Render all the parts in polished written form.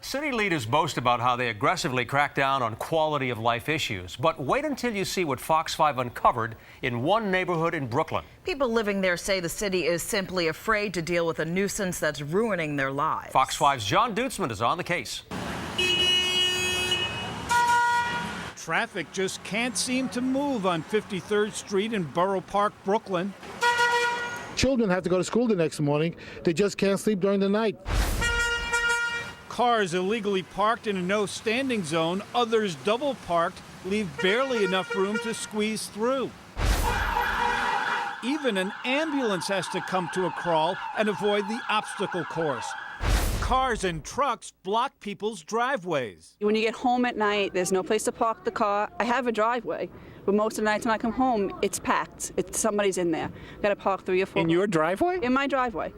City leaders boast about how they aggressively crack down on quality of life issues. But wait until you see what Fox 5 uncovered in one neighborhood in Brooklyn. People living there say the city is simply afraid to deal with a nuisance that's ruining their lives. Fox 5's John Dutzman is on the case. Traffic just can't seem to move on 53rd Street in Borough Park, Brooklyn. Children have to go to school the next morning. They just can't sleep during the night. Cars illegally parked in a no-standing zone, others double parked, leave barely enough room to squeeze through. Even an ambulance has to come to a crawl and avoid the obstacle course. Cars and trucks block people's driveways. When you get home at night, there's no place to park the car. I have a driveway, but most of the nights when I come home, it's packed. Somebody's in there. Got to park 3 or 4. In your driveway? In my driveway.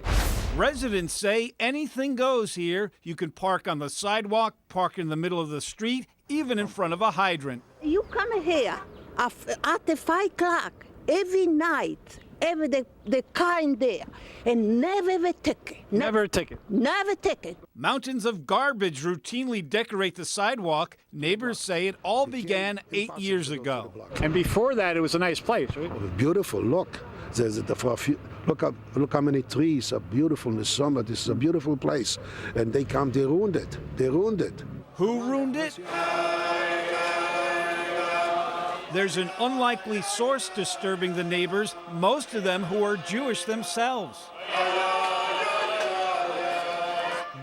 Residents say anything goes here. You can park on the sidewalk, park in the middle of the street, even in front of a hydrant. You come here at 5 o'clock every night, the car in there, and never a ticket. Never a ticket. Never a ticket. Mountains of garbage routinely decorate the sidewalk. Neighbors say it all began 8 years ago. And before that, it was a nice place, right? Beautiful, look. Look how many trees are beautiful in the summer. This is a beautiful place. And they ruined it. They ruined it. Who ruined it? There's an unlikely source disturbing the neighbors, most of them who are Jewish themselves.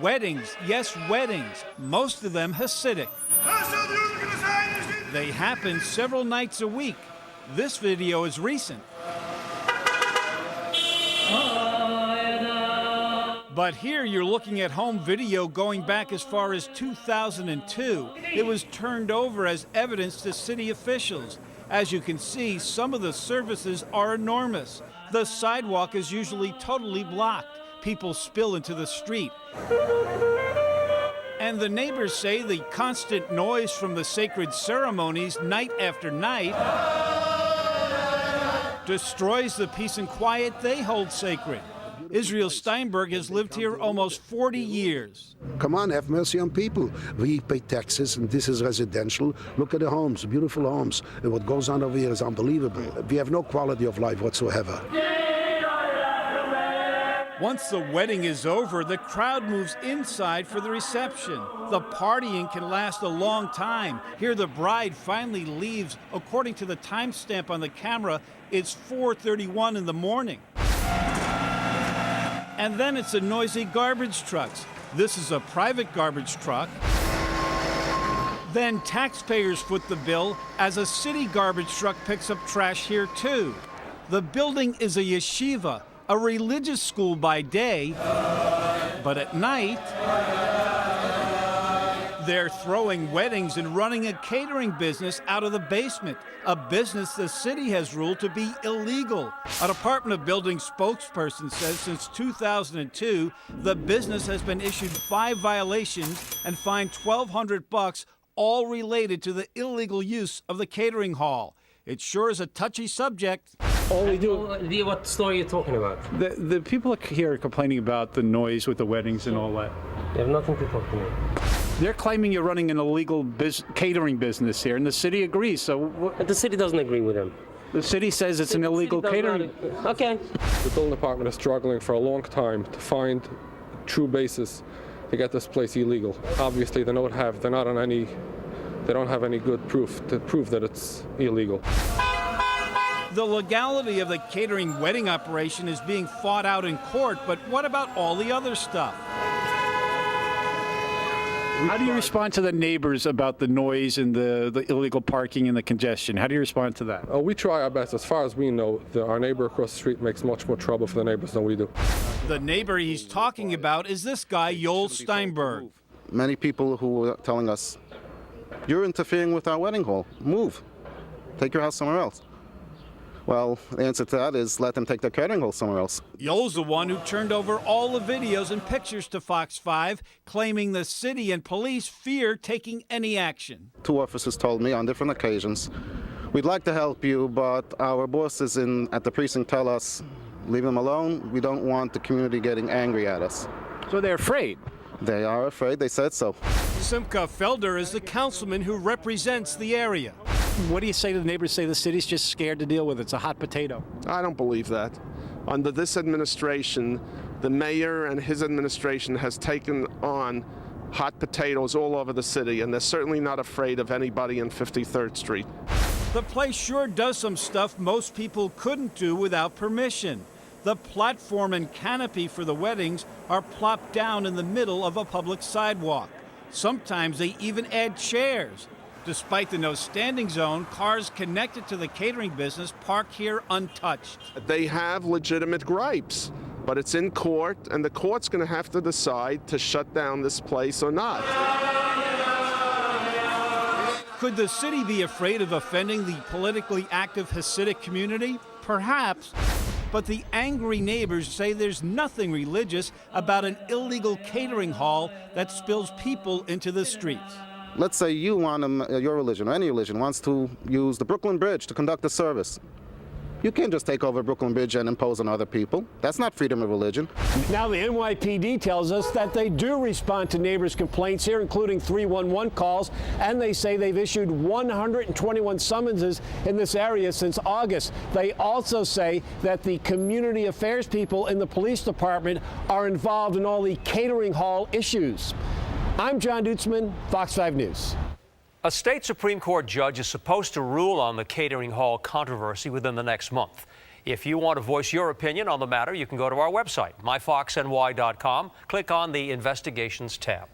Weddings, yes, weddings, most of them Hasidic. They happen several nights a week. This video is recent. But here you're looking at home video going back as far as 2002. It was turned over as evidence to city officials. As you can see, some of the services are enormous. The sidewalk is usually totally blocked. People spill into the street. And the neighbors say the constant noise from the sacred ceremonies night after night destroys the peace and quiet they hold sacred. Israel Steinberg has lived here almost 40 years. Come on, have mercy on people. We pay taxes, and this is residential. Look at the homes, beautiful homes. And what goes on over here is unbelievable. We have no quality of life whatsoever. Once the wedding is over, the crowd moves inside for the reception. The partying can last a long time. Here the bride finally leaves. According to the timestamp on the camera, it's 4:31 in the morning. And then it's the noisy garbage trucks. This is a private garbage truck. Then taxpayers foot the bill as a city garbage truck picks up trash here too. The building is a yeshiva, a religious school by day, but at night, they're throwing weddings and running a catering business out of the basement, a business the city has ruled to be illegal. A Department of Building spokesperson says since 2002, the business has been issued 5 violations and fined $1,200, all related to the illegal use of the catering hall. It sure is a touchy subject. All we do. No idea what story you're talking about. The people here are complaining about the noise with the weddings and all that. You have nothing to talk to me. They're claiming you're running an illegal catering business here, and the city agrees. So The city doesn't agree with them. the city says it's an illegal catering. Okay. The building department is struggling for a long time to find true basis to get this place illegal. Obviously, they don't have any good proof to prove that it's illegal. The legality of the catering wedding operation is being fought out in court, but what about all the other stuff? How do you respond to the neighbors about the noise and the illegal parking and the congestion? How do you respond to that? We try our best. As far as we know, our neighbor across the street makes much more trouble for the neighbors than we do. The neighbor he's talking about is this guy, Yoel Steinberg. Many people who are telling us, you're interfering with our wedding hall. Move. Take your house somewhere else. Well, the answer to that is let them take their catering hall somewhere else. Yoel's the one who turned over all the videos and pictures to Fox 5, claiming the city and police fear taking any action. 2 officers told me on different occasions, we'd like to help you, but our bosses at the precinct tell us, leave them alone. We don't want the community getting angry at us. So they're afraid. They are afraid. They said so. Simca Felder is the councilman who represents the area. What do you say to the neighbors? Say the city's just scared to deal with it. It's a hot potato. I don't believe that. Under this administration, the mayor and his administration has taken on hot potatoes all over the city, and they're certainly not afraid of anybody in 53rd Street. The place sure does some stuff most people couldn't do without permission. The platform and canopy for the weddings are plopped down in the middle of a public sidewalk. Sometimes they even add chairs. Despite the no standing zone, cars connected to the catering business park here untouched. They have legitimate gripes, but it's in court, and the court's going to have to decide to shut down this place or not. Could the city be afraid of offending the politically active Hasidic community? Perhaps. But the angry neighbors say there's nothing religious about an illegal catering hall that spills people into the streets. Let's say you want your religion or any religion wants to use the Brooklyn Bridge to conduct a service. You can't just take over Brooklyn Bridge and impose on other people. That's not freedom of religion. Now the NYPD tells us that they do respond to neighbors' complaints here, including 311 calls, and they say they've issued 121 summonses in this area since August. They also say that the community affairs people in the police department are involved in all the catering hall issues. I'm John Dutzman, Fox 5 News. A state Supreme Court judge is supposed to rule on the catering hall controversy within the next month. If you want to voice your opinion on the matter, you can go to our website, myfoxny.com. Click on the Investigations tab.